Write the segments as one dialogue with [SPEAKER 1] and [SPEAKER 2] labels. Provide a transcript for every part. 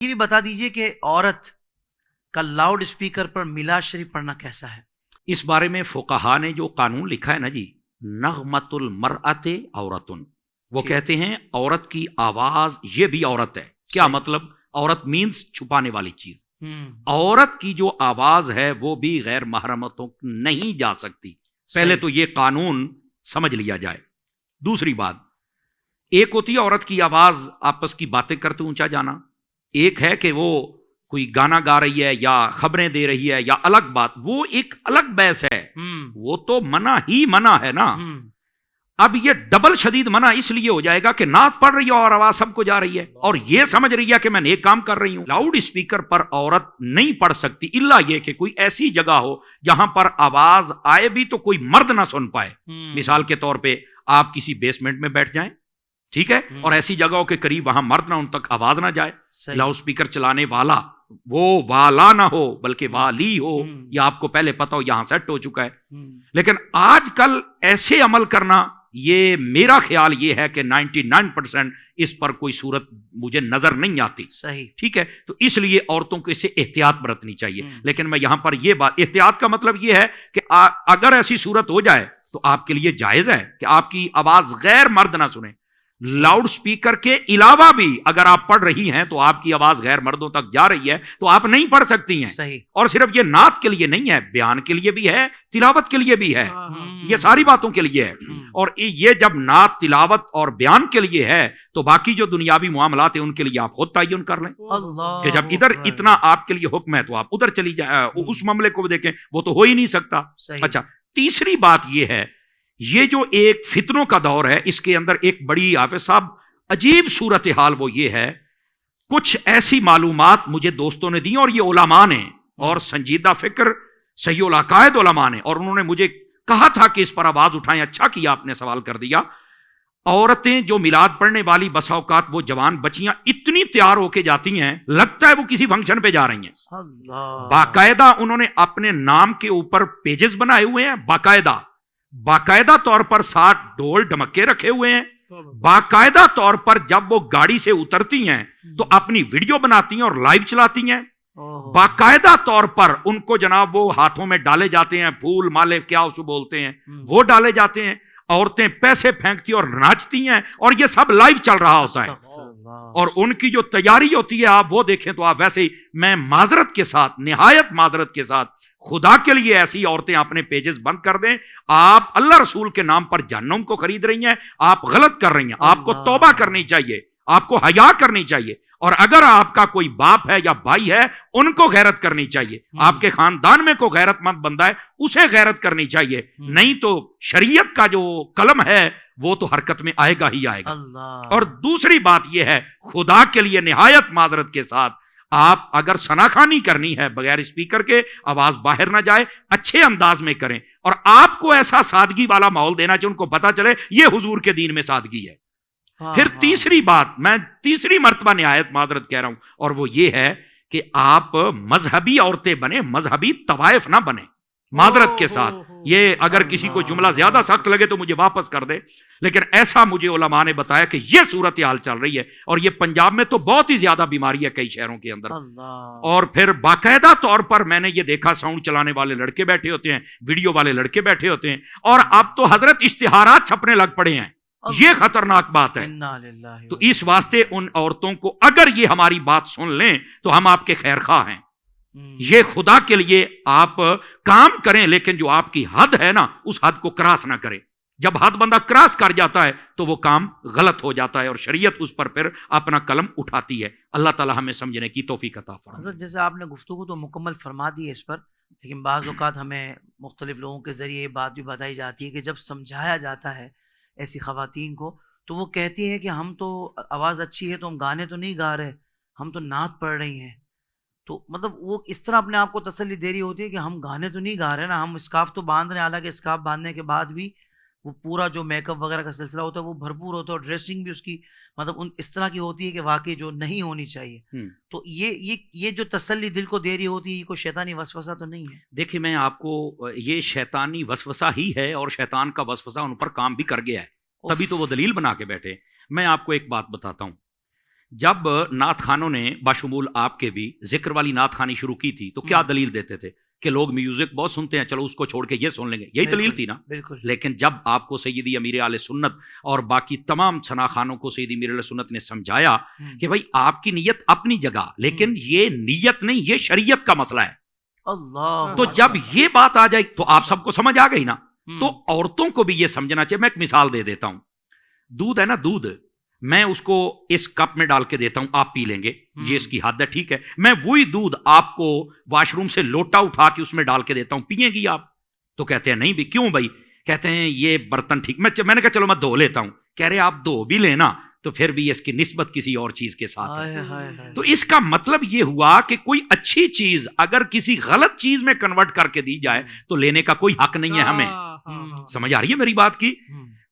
[SPEAKER 1] یہ بھی بتا دیجئے کہ عورت کا لاؤڈ اسپیکر پر میلاد شریف پڑھنا کیسا ہے؟
[SPEAKER 2] اس بارے میں فقہا نے جو قانون لکھا ہے نا جی، نغمۃ المرأۃ عورتن، وہ کہتے ہیں عورت کی آواز یہ بھی عورت ہے۔ کیا مطلب؟ عورت مینز چھپانے والی چیز۔ عورت کی جو آواز ہے وہ بھی غیر محرمتوں نہیں جا سکتی۔ پہلے تو یہ قانون سمجھ لیا جائے۔ دوسری بات، ایک ہوتی ہے عورت کی آواز آپس کی باتیں کرتے اونچا جانا، ایک ہے کہ وہ کوئی گانا گا رہی ہے یا خبریں دے رہی ہے یا الگ بات، وہ ایک الگ بحث ہے، وہ تو منع ہی منع ہے نا۔ اب یہ ڈبل شدید منع اس لیے ہو جائے گا کہ نعت پڑھ رہی ہے اور آواز سب کو جا رہی ہے اور یہ سمجھ رہی ہے کہ میں نیک کام کر رہی ہوں۔ لاؤڈ اسپیکر پر عورت نہیں پڑھ سکتی الا یہ کہ کوئی ایسی جگہ ہو جہاں پر آواز آئے بھی تو کوئی مرد نہ سن پائے۔ مثال کے طور پہ آپ کسی بیسمنٹ میں بیٹھ جائیں، ٹھیک ہے، اور ایسی جگہوں کے قریب وہاں مرد نہ، ان تک آواز نہ جائے۔ لاؤڈ اسپیکر چلانے والا وہ والا نہ ہو بلکہ والی ہو، یا آپ کو پہلے پتا ہو یہاں سیٹ ہو چکا ہے۔ لیکن آج کل ایسے عمل کرنا، یہ میرا خیال یہ ہے کہ 99% اس پر کوئی صورت مجھے نظر نہیں آتی۔
[SPEAKER 1] صحیح،
[SPEAKER 2] ٹھیک ہے، تو اس لیے عورتوں کو اس سے احتیاط برتنی چاہیے۔ لیکن میں یہاں پر یہ بات، احتیاط کا مطلب یہ ہے کہ اگر ایسی صورت ہو جائے تو آپ کے لیے جائز ہے کہ آپ کی آواز غیر مرد نہ سنیں۔ لاؤڈ سپیکر کے علاوہ بھی اگر آپ پڑھ رہی ہیں تو آپ کی آواز غیر مردوں تک جا رہی ہے تو آپ نہیں پڑھ سکتی ہیں۔
[SPEAKER 1] صحیح،
[SPEAKER 2] اور صرف یہ نعت کے لیے نہیں ہے، بیان کے لیے بھی ہے، تلاوت کے لیے بھی ہے، یہ ساری باتوں کے لیے ہے۔ اور یہ جب نعت، تلاوت اور بیان کے لیے ہے تو باقی جو دنیاوی معاملات ہیں ان کے لیے آپ خود تعین کر لیں کہ جب ادھر اتنا آپ کے لیے حکم ہے تو آپ ادھر چلی جائیں، اس معاملے کو دیکھیں، وہ تو ہو ہی نہیں سکتا۔ اچھا، تیسری بات یہ ہے، یہ جو ایک فتنوں کا دور ہے اس کے اندر ایک بڑی حافظ صاحب عجیب صورتحال وہ یہ ہے، کچھ ایسی معلومات مجھے دوستوں نے دی اور یہ علماء نے، اور سنجیدہ فکر صحیح العقائد علماء نے، اور انہوں نے مجھے کہا تھا کہ اس پر آواز اٹھائیں۔ اچھا کیا آپ نے سوال کر دیا۔ عورتیں جو میلاد پڑھنے والی بسا اوقات وہ جوان بچیاں اتنی تیار ہو کے جاتی ہیں لگتا ہے وہ کسی فنکشن پہ جا رہی ہیں۔ باقاعدہ انہوں نے اپنے نام کے اوپر پیجز بنائے ہوئے ہیں، باقاعدہ طور پر 60 ڈول ڈمکے رکھے ہوئے ہیں، باقاعدہ طور پر جب وہ گاڑی سے اترتی ہیں تو اپنی ویڈیو بناتی ہیں اور لائیو چلاتی ہیں، باقاعدہ طور پر ان کو جناب وہ ہاتھوں میں ڈالے جاتے ہیں پھول مالے، کیا اسے بولتے ہیں، وہ ڈالے جاتے ہیں، عورتیں پیسے پھینکتی اور ناچتی ہیں اور یہ سب لائیو چل رہا ہوتا ہے۔ اور ان کی جو تیاری ہوتی ہے آپ وہ دیکھیں تو آپ ویسے ہی، میں معذرت کے ساتھ، نہایت معذرت کے ساتھ، خدا کے لیے ایسی عورتیں اپنے پیجز بند کر دیں۔ آپ اللہ رسول کے نام پر جہنم کو خرید رہی ہیں، آپ غلط کر رہی ہیں، آپ کو توبہ کرنی چاہیے، آپ کو حیا کرنی چاہیے، اور اگر آپ کا کوئی باپ ہے یا بھائی ہے ان کو غیرت کرنی چاہیے، آپ کے خاندان میں کوئی غیرت مند بندہ ہے اسے غیرت کرنی چاہیے، نہیں تو شریعت کا جو قلم ہے وہ تو حرکت میں آئے گا ہی آئے گا۔ اور دوسری بات یہ ہے، خدا کے لیے نہایت معذرت کے ساتھ، آپ اگر ثناخوانی کرنی ہے بغیر اسپیکر کے، آواز باہر نہ جائے، اچھے انداز میں کریں، اور آپ کو ایسا سادگی والا ماحول دینا چاہیے، ان کو پتا چلے یہ حضور کے دین میں سادگی ہے۔ پھر تیسری بات، میں تیسری مرتبہ نہایت معذرت کہہ رہا ہوں، اور وہ یہ ہے کہ آپ مذہبی عورتیں بنیں، مذہبی طوائف نہ بنیں، معذرت کے ساتھ۔ یہ اگر کسی کو جملہ زیادہ سخت لگے تو مجھے واپس کر دے، لیکن ایسا مجھے علماء نے بتایا کہ یہ صورتحال چل رہی ہے، اور یہ پنجاب میں تو بہت ہی زیادہ بیماری ہے کئی شہروں کے اندر۔ اور پھر باقاعدہ طور پر میں نے یہ دیکھا، ساؤنڈ چلانے والے لڑکے بیٹھے ہوتے ہیں، ویڈیو والے لڑکے بیٹھے ہوتے ہیں، اور اب تو حضرت اشتہارات چھپنے لگ پڑے ہیں۔ یہ خطرناک بات ہے۔ تو اس واسطے ان عورتوں کو، اگر یہ ہماری بات سن لیں تو ہم آپ کے خیر خواہ ہیں، یہ خدا کے لیے آپ کام کریں، لیکن جو آپ کی حد ہے نا اس حد کو کراس نہ کریں۔ جب حد بندہ کراس کر جاتا ہے تو وہ کام غلط ہو جاتا ہے اور شریعت اس پر پھر اپنا قلم اٹھاتی ہے۔ اللہ تعالی ہمیں سمجھنے کی توفیق عطا فرمائے۔
[SPEAKER 1] حضرت جیسے آپ نے گفتگو تو مکمل فرما دی ہے اس پر، لیکن بعض اوقات ہمیں مختلف لوگوں کے ذریعے یہ بات بھی بتائی جاتی ہے کہ جب سمجھایا جاتا ہے ایسی خواتین کو تو وہ کہتی ہیں کہ ہم تو آواز اچھی ہے تو ہم گانے تو نہیں گا رہے، ہم تو نعت پڑھ رہی ہیں۔ تو مطلب وہ اس طرح اپنے آپ کو تسلی دے رہی ہوتی ہے کہ ہم گانے تو نہیں گا رہے نا، ہم اسکارف تو باندھ رہے ہیں، حالانکہ اسکارف باندھنے کے بعد بھی وہ پورا جو میک اپ وغیرہ کا سلسلہ ہوتا ہے وہ بھرپور ہوتا ہے، اور ڈریسنگ بھی اس کی مطلب اس طرح کی ہوتی ہے کہ واقعی جو نہیں ہونی چاہیے۔ تو یہ جو تسلی دل کو دے رہی ہوتی ہے، یہ کوئی شیطانی وسوسہ تو نہیں ہے؟
[SPEAKER 2] دیکھیں، میں آپ کو یہ شیطانی وسوسہ ہی ہے، اور شیطان کا وسوسہ ان پر کام بھی کر گیا ہے، تبھی تو وہ دلیل بنا کے بیٹھے۔ میں آپ کو ایک بات بتاتا ہوں، جب نعت خانوں نے باشمول آپ کے بھی ذکر والی نعت خانی شروع کی تھی تو کیا دلیل دیتے تھے کہ لوگ میوزک بہت سنتے ہیں، چلو اس کو چھوڑ کے یہ سن لیں گے، یہی دلیل تھی نا؟
[SPEAKER 1] بالکل.
[SPEAKER 2] لیکن جب آپ کو سیدی امیر اہل سنت اور باقی تمام ثنا خانوں کو سیدی امیر اہل سنت نے سمجھایا کہ بھائی آپ کی نیت اپنی جگہ، لیکن یہ نیت نہیں، یہ شریعت کا مسئلہ ہے.
[SPEAKER 1] اللہ.
[SPEAKER 2] تو جب یہ بات آ جائے تو آپ سب کو سمجھ آ گئی نا. تو عورتوں کو بھی یہ سمجھنا چاہیے. میں ایک مثال دے دیتا ہوں. دودھ ہے نا، دودھ میں اس کو اس کپ میں ڈال کے دیتا ہوں، آپ پی لیں گے، یہ اس کی حد ہے، ٹھیک ہے. میں وہی دودھ آپ کو واش روم سے لوٹا اٹھا کے اس میں ڈال کے دیتا ہوں، پیئیں گی آپ؟ تو کہتے ہیں نہیں بھی. کیوں بھائی؟ کہتے ہیں یہ برتن ٹھیک. میں نے کہا چلو میں دھو لیتا ہوں. کہہ رہے آپ دھو بھی لینا تو پھر بھی اس کی نسبت کسی اور چیز کے ساتھ ہے. تو اس کا مطلب یہ ہوا کہ کوئی اچھی چیز اگر کسی غلط چیز میں کنورٹ کر کے دی جائے تو لینے کا کوئی حق نہیں ہے ہمیں. سمجھ آ رہی ہے میری بات کی؟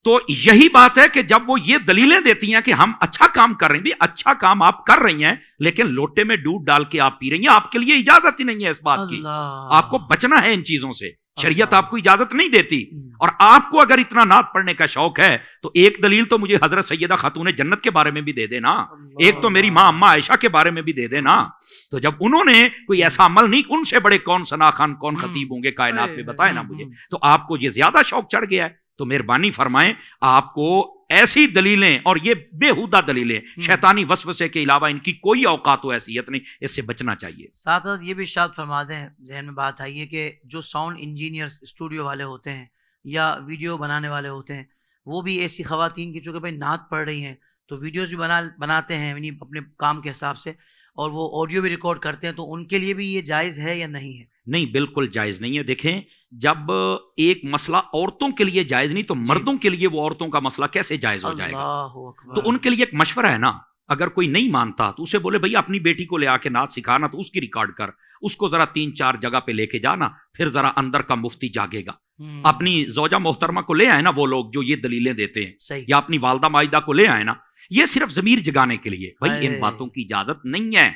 [SPEAKER 2] تو یہی بات ہے کہ جب وہ یہ دلیلیں دیتی ہیں کہ ہم اچھا کام کر رہے ہیں، بھی اچھا کام آپ کر رہی ہیں لیکن لوٹے میں دودھ ڈال کے آپ پی رہی ہیں، آپ کے لیے اجازت ہی نہیں ہے اس بات کی. آپ کو بچنا ہے ان چیزوں سے، شریعت آپ کو اجازت نہیں دیتی. اور آپ کو اگر اتنا نعت پڑھنے کا شوق ہے تو ایک دلیل تو مجھے حضرت سیدہ خاتون جنت کے بارے میں بھی دے دینا، ایک تو میری ماں اماں عائشہ کے بارے میں بھی دے دینا. تو جب انہوں نے کوئی ایسا عمل نہیں، ان سے بڑے کون ثنا خان، کون خطیب ہوں گے کائنات میں، بتائے نا مجھے. تو آپ کو یہ زیادہ شوق چڑھ گیا ہے تو مہربانی فرمائیں آپ کو ایسی دلیلیں اور یہ بےہودہ دلیلیں شیطانی وسوسے کے علاوہ ان کی کوئی اوقات و حیثیت نہیں، اس سے بچنا چاہیے.
[SPEAKER 1] ساتھ ساتھ یہ بھی ارشاد فرما دیں، ذہن میں بات آئی ہے کہ جو ساؤنڈ انجینئرز اسٹوڈیو والے ہوتے ہیں یا ویڈیو بنانے والے ہوتے ہیں، وہ بھی ایسی خواتین کی چونکہ بھائی نعت پڑھ رہی ہیں تو ویڈیوز بھی بناتے ہیں یعنی اپنے کام کے حساب سے، اور وہ آڈیو بھی ریکارڈ کرتے ہیں، تو ان کے لیے بھی یہ جائز ہے یا نہیں ہے؟
[SPEAKER 2] نہیں، بالکل جائز نہیں ہے. دیکھیں جب ایک مسئلہ عورتوں کے لیے جائز نہیں تو مردوں کے لیے وہ عورتوں کا مسئلہ کیسے جائز ہو جائے گا؟ تو ان کے لیے ایک مشورہ ہے نا، اگر کوئی نہیں مانتا تو اسے بولے بھائی اپنی بیٹی کو لے آ کے نعت سکھانا، تو اس کی ریکارڈ کر، اس کو ذرا 3-4 جگہ پہ لے کے جانا، پھر ذرا اندر کا مفتی جاگے گا. اپنی زوجہ محترمہ کو لے آئے نا وہ لوگ جو یہ دلیلیں دیتے ہیں، یا اپنی والدہ ماجدہ کو لے آئے نا، یہ صرف ضمیر جگانے کے لیے. بھائی ان باتوں کی اجازت نہیں ہے.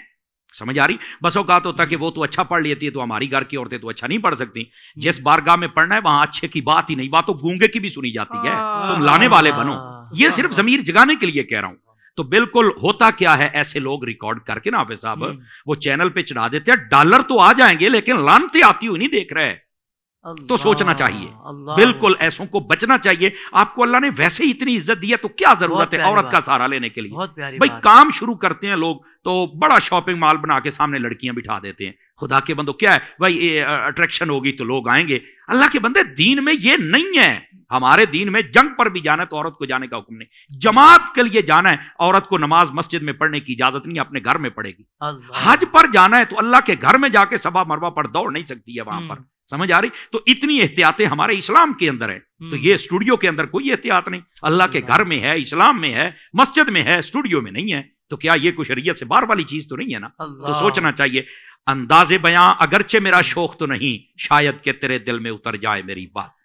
[SPEAKER 2] سمجھ آ رہی؟ بس اوقات ہوتا کہ وہ تو اچھا پڑھ لیتی ہے تو ہماری گھر کی عورتیں تو اچھا نہیں پڑھ سکتی. جس بارگاہ میں پڑھنا ہے وہاں اچھے کی بات ہی نہیں، بات تو گونگے کی بھی سنی جاتی ہے. تم لانے والے بنو. یہ صرف ضمیر جگانے کے لیے کہہ رہا ہوں. تو بالکل ہوتا کیا ہے، ایسے لوگ ریکارڈ کر کے نا حافظ صاحب وہ چینل پہ چڑھا دیتے ہیں. ڈالر تو آ جائیں گے لیکن لعنتیں آتی ہوئی نہیں دیکھ رہے. تو سوچنا چاہیے، بالکل ایسوں کو بچنا چاہیے. آپ کو اللہ نے ویسے ہی اتنی عزت دی ہے تو کیا ضرورت ہے عورت کا سہارا لینے کے لیے؟ بھائی کام شروع کرتے ہیں لوگ تو بڑا شاپنگ مال بنا کے سامنے لڑکیاں بٹھا دیتے ہیں. خدا کے بندو کیا ہے بھائی اٹریکشن ہوگی تو لوگ آئیں گے. اللہ کے بندے دین میں یہ نہیں ہے. ہمارے دین میں جنگ پر بھی جانا ہے تو عورت کو جانے کا حکم نہیں. جماعت کے لیے جانا ہے، عورت کو نماز مسجد میں پڑھنے کی اجازت نہیں، اپنے گھر میں پڑھے گی. حج پر جانا ہے تو اللہ کے گھر میں جا کے صفا مروہ پر دوڑ نہیں سکتی ہے وہاں پر. سمجھ آ رہی؟ تو اتنی احتیاطیں ہمارے اسلام کے اندر ہے. تو یہ اسٹوڈیو کے اندر کوئی احتیاط نہیں. اللہ کے گھر میں ہے، اسلام میں ہے، مسجد میں ہے، اسٹوڈیو میں نہیں ہے. تو کیا یہ کوئی شریعت سے باہر والی چیز تو نہیں ہے نا؟ تو سوچنا چاہیے. انداز بیاں اگرچہ میرا شوق تو نہیں، شاید کہ تیرے دل میں اتر جائے میری بات.